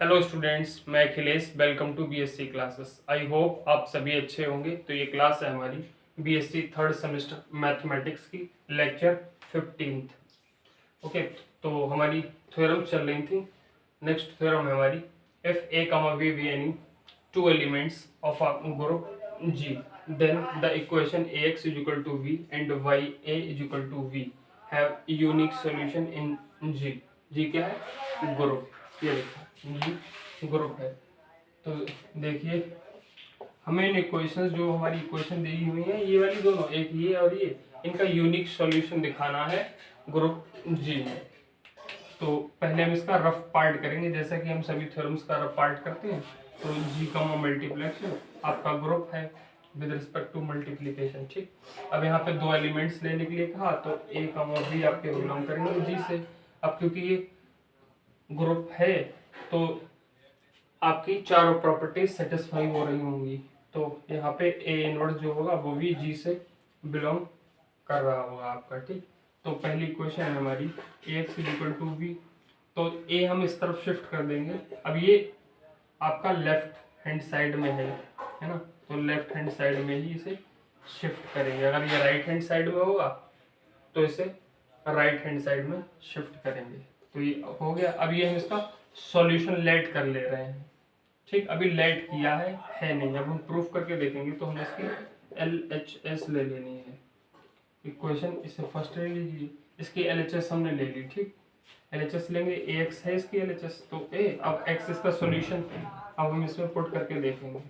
Hello students, मैं Akhilesh. Welcome to BSc classes. I hope आप सभी अच्छे होंगे। तो ये क्लास है हमारी बीएससी थर्ड सेमेस्टर मैथमेटिक्स की, लेक्चर 15। ओके, तो हमारी थ्योरम चल रही थी। नेक्स्ट थ्योरम है हमारी if a comma b b any two elements of a group G, then the equation ax is equal to v and ya is equal to v have unique solution in g। जी क्या है? Group. ये लिखा जी group है। तो देखिए, हमें इन equations जो हमारी इक्वेशन दी हुई है, ये वाली दोनों, एक ये और ये, इनका यूनिक सॉल्यूशन दिखाना है ग्रुप जी में। तो पहले हम इसका रफ पार्ट करेंगे, जैसा कि हम सभी थ्योरम्स का रफ पार्ट करते हैं। तो जी का मल्टीप्लेक्शन आपका ग्रुप है विद रिस्पेक्ट टू मल्टीप्लीकेशन। ठीक, अब यहाँ पे दो एलिमेंट्स लेने के लिए कहा, तो ए कॉमा बी आपके बिलोंग करेंगे जी से। अब क्योंकि ये ग्रुप है तो आपकी चारों प्रॉपर्टीज सेटिस्फाई हो रही होंगी। तो यहाँ पे ए इनवर्स जो होगा वो भी जी से बिलोंग कर रहा होगा आपका। ठीक, तो पहली क्वेश्चन है हमारी ax is equal to b. तो ए हम इस तरफ शिफ्ट कर देंगे। अब ये आपका लेफ्ट हैंड साइड में है ना, तो लेफ्ट हैंड साइड में ही इसे शिफ्ट करेंगे। अगर ये राइट हैंड साइड में होगा तो इसे राइट हैंड साइड में शिफ्ट करेंगे। तो ये हो गया। अब ये हम इसका सॉल्यूशन लेट कर ले रहे हैं। ठीक, अभी लेट किया है नहीं। अब हम प्रूफ करके देखेंगे। तो हमें इसकी LHS ले लेनी है इक्वेशन। इसे फर्स्ट ले लीजिए, इसकी LHS हमने ले ली। ठीक, LHS लेंगे, AX है इसकी LHS, तो A। अब X इसका सॉल्यूशन अब हम इसमें पुट करके देखेंगे।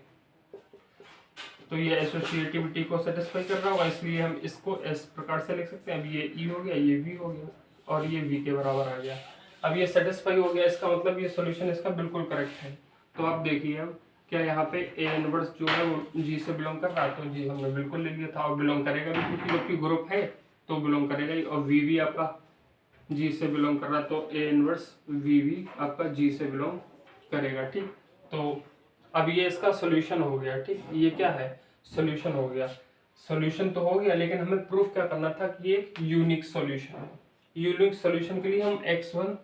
तो ये एसोसिएटिविटी को सेटिस्फाई कर रहा होगा, इसलिए हम इसको इस प्रकार से लिख सकते हैं। अब ये E हो गया, ये V हो गया और ये V के बराबर आ गया। अब ये सेटिस्फाई हो गया, इसका मतलब ये सॉल्यूशन इसका बिल्कुल करेक्ट है। तो आप देखिए अब क्या यहाँ पे ए इनवर्स जो है वो जी से बिलोंग कर रहा है। तो जी हमने बिल्कुल ले लिया था और बिलोंग करेगा भी, क्योंकि ग्रुप है तो बिलोंग करेगा ही। और वी भी आपका जी से बिलोंग कर रहा है, तो ए इनवर्स वी भी आपका जी से बिलोंग करेगा। ठीक, तो अब ये इसका सोल्यूशन हो गया। ठीक, ये क्या है? सोल्यूशन हो गया। सोल्यूशन तो हो गया, लेकिन हमें प्रूफ क्या करना था कि ये यूनिक सोल्यूशन है। यूनिक सोल्यूशन के लिए हम x1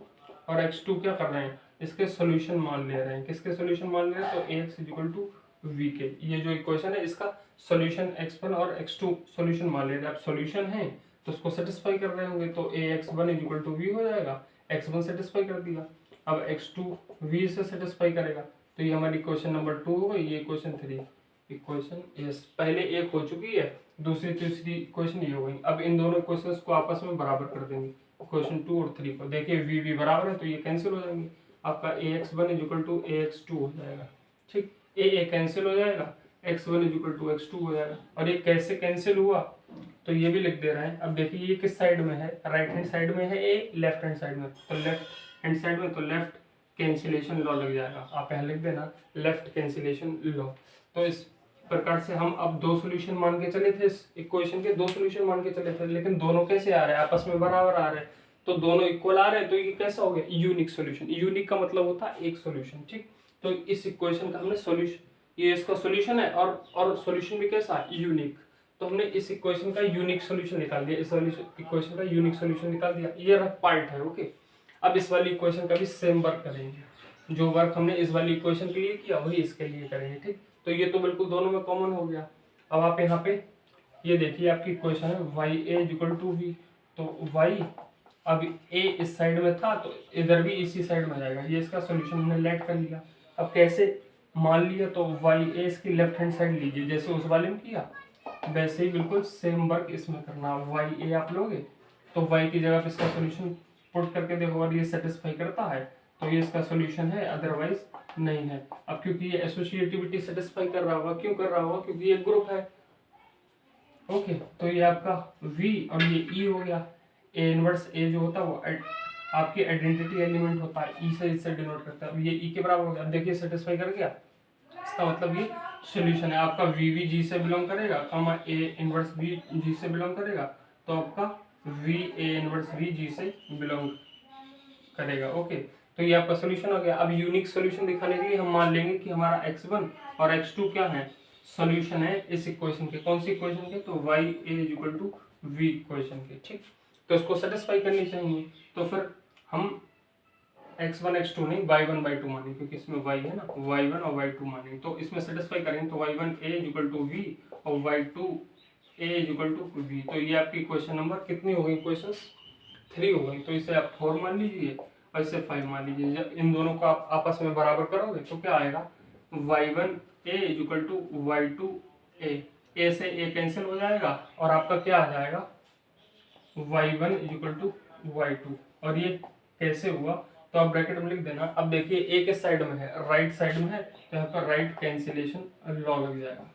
और x2 क्या कर रहे हैं? इसके सोल्यूशन मान ले रहे हैं। किसके सोल्यूशन मान ले रहे हैं? तो ax is equal to v के। ये जो इक्वेशन है इसका सोल्यूशन x1 और x2 सोल्यूशन मान ले रहे हैं। अब सोल्यूशन है तो उसको सेटिस्फाई कर रहे होंगे, तो ax1 is equal to v हो जाएगा। x1 सेटिस्फाई कर दिया, अब x2 v से सेटिस्फाई करेगा। तो ये हमारी क्वेश्चन नंबर 2 हो गई। ये क्वेश्चन 3 इक्वेशन यस, पहले एक हो चुकी है, दूसरी तीसरी क्वेश्चन ये हो गई। अब इन दोनों क्वेश्चंस को आपस में बराबर कर देंगे, क्वेश्चन 2 और 3 को। देखिए वी वी बराबर है तो ये कैंसिल हो जाएंगे। आपका ax1 is equal to ax2 हो जाएगा। ठीक, ए कैंसिल हो जाएगा, x1 is equal to x2 हो जाएगा। और ये कैसे कैंसिल हुआ तो ये भी लिख दे रहे हैं। अब देखिए ये किस साइड में है? राइट हैंड साइड में है ए, लेफ्ट हैंड साइड में। तो लेफ्ट हैंड साइड में तो लेफ्ट कैंसिलेशन लॉ लग जाएगा। आप पहले लिख देना लेफ्ट कैंसिलेशन लॉ। तो इस प्रकार से हम अब दो सॉल्यूशन मान के चले थे, इस इक्वेशन के दो सॉल्यूशन मान के चले थे, लेकिन दोनों कैसे आ रहे हैं? आपस में बराबर आ रहे हैं, तो दोनों इक्वल आ रहे हैं। तो ये कैसा हो गया? Unique solution. यूनिक का मतलब होता है एक सॉल्यूशन। ठीक, तो इस इक्वेशन का हमने सॉल्यूशन, ये इसका सॉल्यूशन है और सॉल्यूशन भी कैसा है? यूनिक। तो हमने इस इक्वेशन का यूनिक सॉल्यूशन निकाल दिया, इस इक्वेशन का यूनिक सॉल्यूशन निकाल दिया। ये रफ पार्ट है। ओके, अब इस वाली इक्वेशन का भी सेम वर्क करेंगे। जो वर्क हमने इस वाली इक्वेशन के लिए किया वही इसके लिए करेंगे। ठीक, तो ये तो बिल्कुल दोनों में कॉमन हो गया। अब आप यहाँ पे ये देखिए आपकी इक्वेशन है y A equal to v. तो वाई, अब ए इस साइड में था तो इधर भी इसी साइड में जाएगा। ये इसका सॉल्यूशन हमने लेट कर लिया। अब कैसे मान लिया? तो वाई ए इसकी लेफ्ट हैंड साइड लीजिए, जैसे उस वाले में किया वैसे ही बिल्कुल सेम वर्क इसमें करना। वाई ए आप लोगे तो वाई की जगह पे इसका सॉल्यूशन पुट करके देखो, और ये सेटिस्फाई करता है तो ये इसका सॉल्यूशन है, अदरवाइज नहीं है। अब क्योंकि ये एसोसिएटिविटी सेटिस्फाई कर रहा होगा, क्यों कर रहा होगा? क्योंकि ये ग्रुप है। ओके, तो ये आपका V और ये E हो गया। ए इनवर्स ए जो होता है वो आपकी आइडेंटिटी एलिमेंट होता है, E से इससे डिनोट करता है। अब ये E के बराबर हो गया। अब देखिए सेटिस्फाई कर गया, इसका मतलब ये सॉल्यूशन है। आपका V G से बिलोंग करेगा, comma A inverse V G से बिलोंग करेगा, तो आपका V A inverse V G से बिलोंग करेगा। ओके, तो ये आपका सॉल्यूशन हो गया। अब यूनिक सॉल्यूशन दिखाने के लिए हम मान लेंगे कि हमारा x1 और x2 क्या है? सॉल्यूशन है इस इक्वेशन के। कौन सी इक्वेशन के? तो y a is equal to v equation के। ठीक, तो इसको सेटिस्फाई करनी चाहिए। तो फिर हम x1 x2 नहीं, y1 y2 मानेंगे, क्योंकि इसमें y है ना, y1 और y2 मानेंगे। तो इसमें सेटिस्फाई करेंगे तो y1a इक्वल टू v और y2a इक्वल टू v। तो ये आपकी क्वेश्चन नंबर कितनी हो गई, क्वेश्चन 3 हो गई। तो इसे आप 4 मान लीजिए और इसे 5 मान लीजिए। जब इन दोनों को आप आपस में बराबर करोगे तो क्या आएगा, y1a equal to y2a, a से a कैंसिल हो जाएगा और आपका क्या आ जाएगा, y1 इक्वल टू y2। और ये कैसे हुआ, तो आप ब्रैकेट में लिख देना। अब देखिए a किस साइड में है, राइट साइड में है, तो यहाँ पर राइट कैंसिलेशन लॉ लग जाएगा,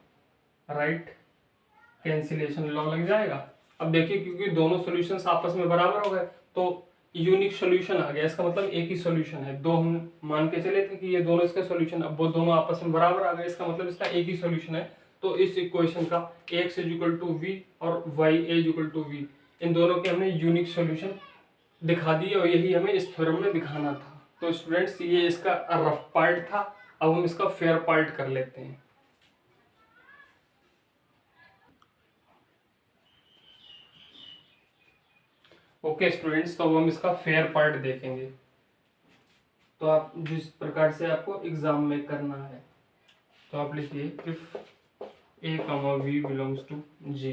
राइट कैंसिलेशन लॉ लग जाएगा। अब देखिए क्योंकि दोनों सॉल्यूशंस आपस में बराबर हो गए तो यूनिक सॉल्यूशन आ गया, इसका मतलब एक ही सॉल्यूशन है। दो हम मान के चले थे कि ये दोनों इसके सॉल्यूशन, अब वो दोनों आपस में बराबर आ गए, इसका मतलब इसका एक ही सॉल्यूशन है। तो इस इक्वेशन का x इक्वल टू v और y इक्वल टू v, इन दोनों के हमने यूनिक सॉल्यूशन दिखा दिए और यही हमें इस थ्योरम में दिखाना था। तो स्टूडेंट्स ये इसका रफ पार्ट था, अब हम इसका फेयर पार्ट कर लेते हैं। ओके स्टूडेंट्स, तो अब हम इसका फेयर पार्ट देखेंगे। तो आप जिस प्रकार से आपको एग्जाम में करना है, तो आप लिखिए if a comma v belongs to g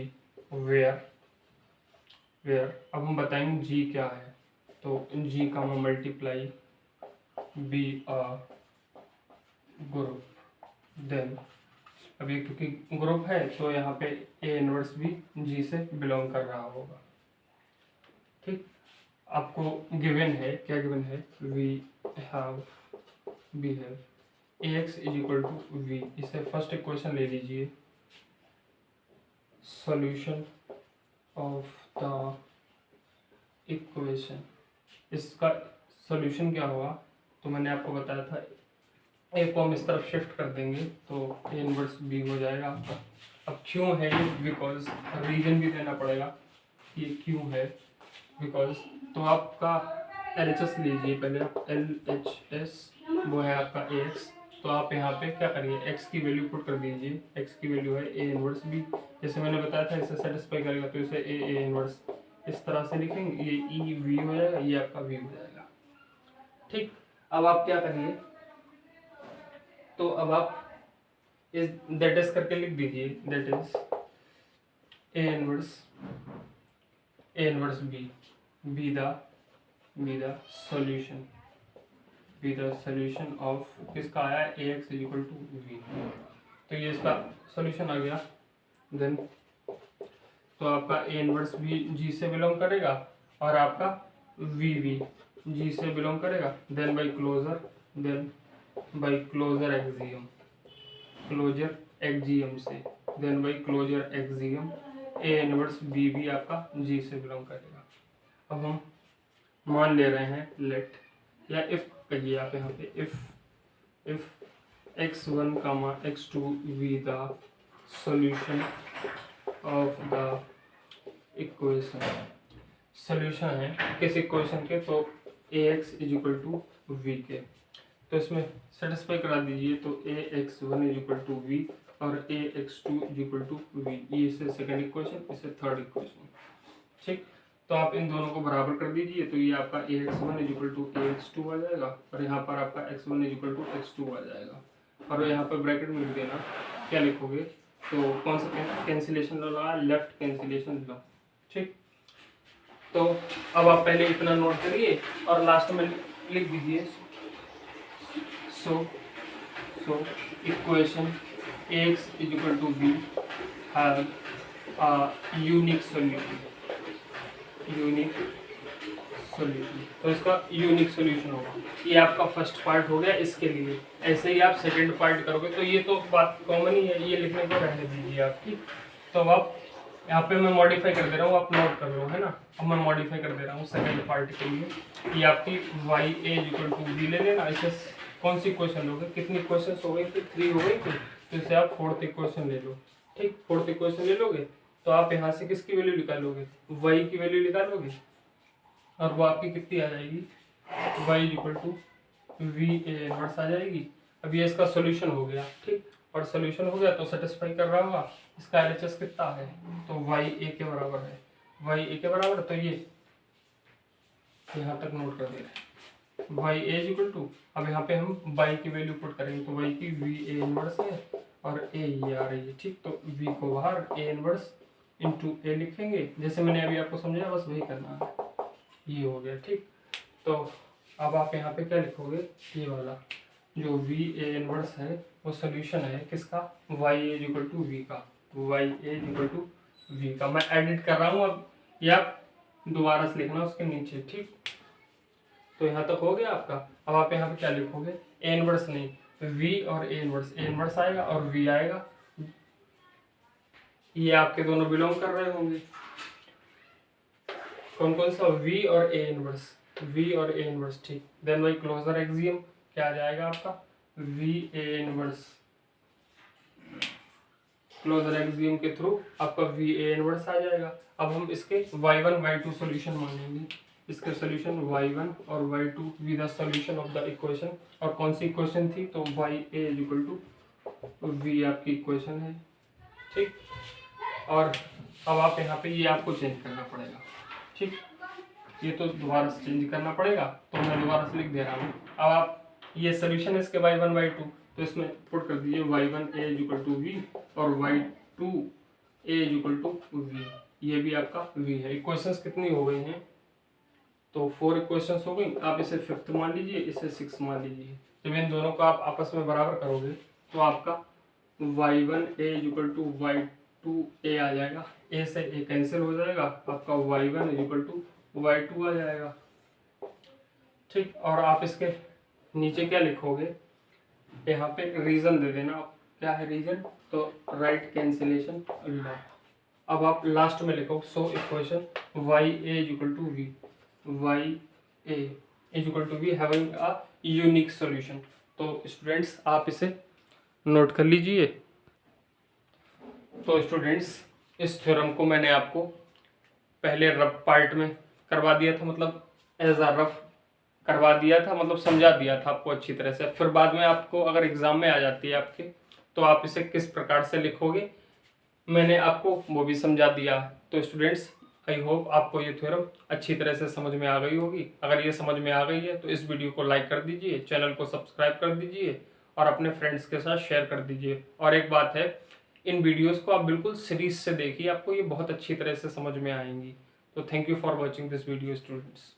where अब हम बताएंगे g क्या है। तो g comma multiply b a group, then अब ये क्योंकि ग्रुप है तो यहाँ पे a इनवर्स भी g से बिलोंग कर रहा होगा। ठीक, आपको गिवन है, क्या गिवन है, we have ax is equal to v। इसे फर्स्ट इक्वेशन ले लीजिए, सॉल्यूशन ऑफ द इक्वेशन। इसका सॉल्यूशन क्या होगा, तो मैंने आपको बताया था a को हम इस तरफ शिफ्ट कर देंगे तो a इनवर्स b हो जाएगा आपका। अब क्यों है ये, बिकॉज रीजन भी देना पड़ेगा ये क्यों है, बिकॉज तो आपका LHS लीजिए पहले, LHS वो है आपका ax। तो आप यहाँ पे क्या करिए, x की वैल्यू पुट कर दीजिए, x की वैल्यू है a इनवर्स b। जैसे मैंने बताया था इसे सेटिस्फाई करेगा तो इसे a इनवर्स इस तरह से लिखेंगे, ये e v हो जाएगा, ये आपका v हो जाएगा। ठीक, अब आप क्या करिए, तो अब आप इस दैट इज करके लिख दीजिए, that is a inverse b be the solution of किसका आया, ax इक्वल टू v। तो ये इसका सॉल्यूशन आ गया। देन तो आपका a इनवर्स भी g से बिलोंग करेगा और आपका v भी g से बिलोंग करेगा। देन बाई क्लोजर एक्सियम से, then by closure axiom a inverse b भी आपका g से बिलोंग करेगा। अब हम मान ले रहे हैं लेट, या इफ कहिए आप यहाँ पे, if x1 comma x2 v the solution of the equation. Solution है किस इक्वेशन के, तो ax is equal to v के। तो इसमें सेटिस्फाई करा दीजिए, तो ax1 is equal to v और ax2 is equal to v। ये इसे सेकेंड इक्वेशन, इसे थर्ड इक्वेशन। ठीक, तो आप इन दोनों को बराबर कर दीजिए, तो ये आपका ax1 is equal to ax2 आ जाएगा और यहाँ पर आपका x1 is equal to x2 आ जाएगा। और यहाँ पर ब्रैकेट में लिख देना, क्या लिखोगे, तो कौन सा कैंसिलेशन लॉ लगा, लेफ्ट कैंसिलेशन लॉ। ठीक, तो अब आप पहले इतना नोट करिए और लास्ट में लिख दीजिए, so equation ax is equal to b have a unique solution. तो इसका यूनिक सॉल्यूशन होगा। ये आपका फर्स्ट पार्ट हो गया इसके लिए। ऐसे ही आप सेकंड पार्ट करोगे, तो ये तो बात कॉमन ही है, ये लिखने को रहने दीजिए आप। ठीक, तो अब आप यहाँ पे मैं मॉडिफाई कर दे रहा हूँ, आप नोट कर लो, है ना। अब मैं मॉडिफाई कर दे रहा हूँ सेकंड पार्ट के लिए, ये आपकी y इक्वल टू b ले लेना। इसे कौन सी इक्वेशन लोगे, कितनी इक्वेशन हो गई थी, 3 हो गई थी, तो इसे आप फोर्थ इक्वेशन ले लो। ठीक, फोर्थ इक्वेशन ले लोगे तो आप यहाँ से किसकी वैल्यू निकालोगे, y की वैल्यू निकालोगे और वो आपकी कितनी आ जाएगी, y equal to v inverse आ जाएगी। अब ये इसका सॉल्यूशन हो गया। ठीक, और सॉल्यूशन हो गया तो सेटिस्फाई कर रहा होगा। इसका LHS कितना है, तो y a के बराबर है, y a के बराबर, तो ये यहाँ तक नोट कर दे रहे हैं। Y a is equal to, अब यहाँ पे हम वाई की वैल्यू पुट करेंगे तो वाई की वी ए इनवर्स है और ए ये आ रही है, ठीक। तो वी को बाहर, ए इनवर्स इंटू ए लिखेंगे, जैसे मैंने अभी आपको समझाया बस वही करना है, ये हो गया, ठीक। तो अब आप यहाँ पे क्या लिखोगे, ये वाला जो वी ए इनवर्स है वो सोल्यूशन है किसका, Y A equal to V का, Y A equal to V का। मैं एडिट कर रहा हूँ अब, या दोबारा से लिखना उसके नीचे, ठीक। तो यहाँ तक हो गया आपका। अब आप यहाँ पे क्या लिखोगे, ए इनवर्स नहीं, वी और ए इनवर्स आएगा और वी आएगा, ये आपके दोनों बिलोंग कर रहे होंगे। कौन कौन सा, वी और ए इनवर्स, वी और ए इनवर्स, ठीक। देन बाई क्लोजर एक्सियम क्या आ जाएगा आपका, v a inverse, closure axiom के थ्रू आपका वी ए इनवर्स आ जाएगा। अब हम इसके y1 y2 सॉल्यूशन मांगेंगे, इसके सॉल्यूशन y1 और y2 with the solution of the equation. और कौन सी इक्वेशन थी, तो y a is equal to v आपकी इक्वेशन है, ठीक। और अब आप यहाँ पे ये आपको चेंज करना पड़ेगा, ठीक। ये तो दोबारा से चेंज करना पड़ेगा, तो मैं दोबारा से लिख दे रहा हूँ। अब आप ये सोल्यूशन है इसके y1 y2, तो इसमें पुट कर दीजिए y1 a is equal to v और y2 a is equal to v, ये भी आपका v है। इक्वेशंस कितनी हो गई हैं, तो 4 इक्वेशंस हो गई। आप इसे 5th मान लीजिए, इसे 6 मान लीजिए। जब इन दोनों को आप आपस में बराबर करोगे तो आपका y1 a is equal to y2 a आ जाएगा, a से a कैंसिल हो जाएगा, आपका y1 is equal to y2 आ जाएगा, ठीक। और आप इसके नीचे क्या लिखोगे, यहाँ पे रीजन दे देना, क्या है रीजन, तो राइट कैंसिलेशन लॉ। अब आप लास्ट में लिखो so equation y a is equal to v, y a is equal to v having a unique solution. तो स्टूडेंट्स आप इसे नोट कर लीजिए। तो स्टूडेंट्स इस थ्योरम को मैंने आपको पहले रफ पार्ट में करवा दिया था, मतलब एज अ रफ करवा दिया था, मतलब समझा दिया था आपको अच्छी तरह से। फिर बाद में आपको अगर एग्जाम में आ जाती है आपके, तो आप इसे किस प्रकार से लिखोगे मैंने आपको वो भी समझा दिया। तो स्टूडेंट्स आई होप आपको ये थ्योरम अच्छी तरह से समझ में आ गई होगी। अगर ये समझ में आ गई है तो इस वीडियो को लाइक कर दीजिए, चैनल को सब्सक्राइब कर दीजिए और अपने फ्रेंड्स के साथ शेयर कर दीजिए। और एक बात है, इन वीडियोस को आप बिल्कुल सीरीज से देखिए, आपको ये बहुत अच्छी तरह से समझ में आएंगी। तो thank you for watching this video students.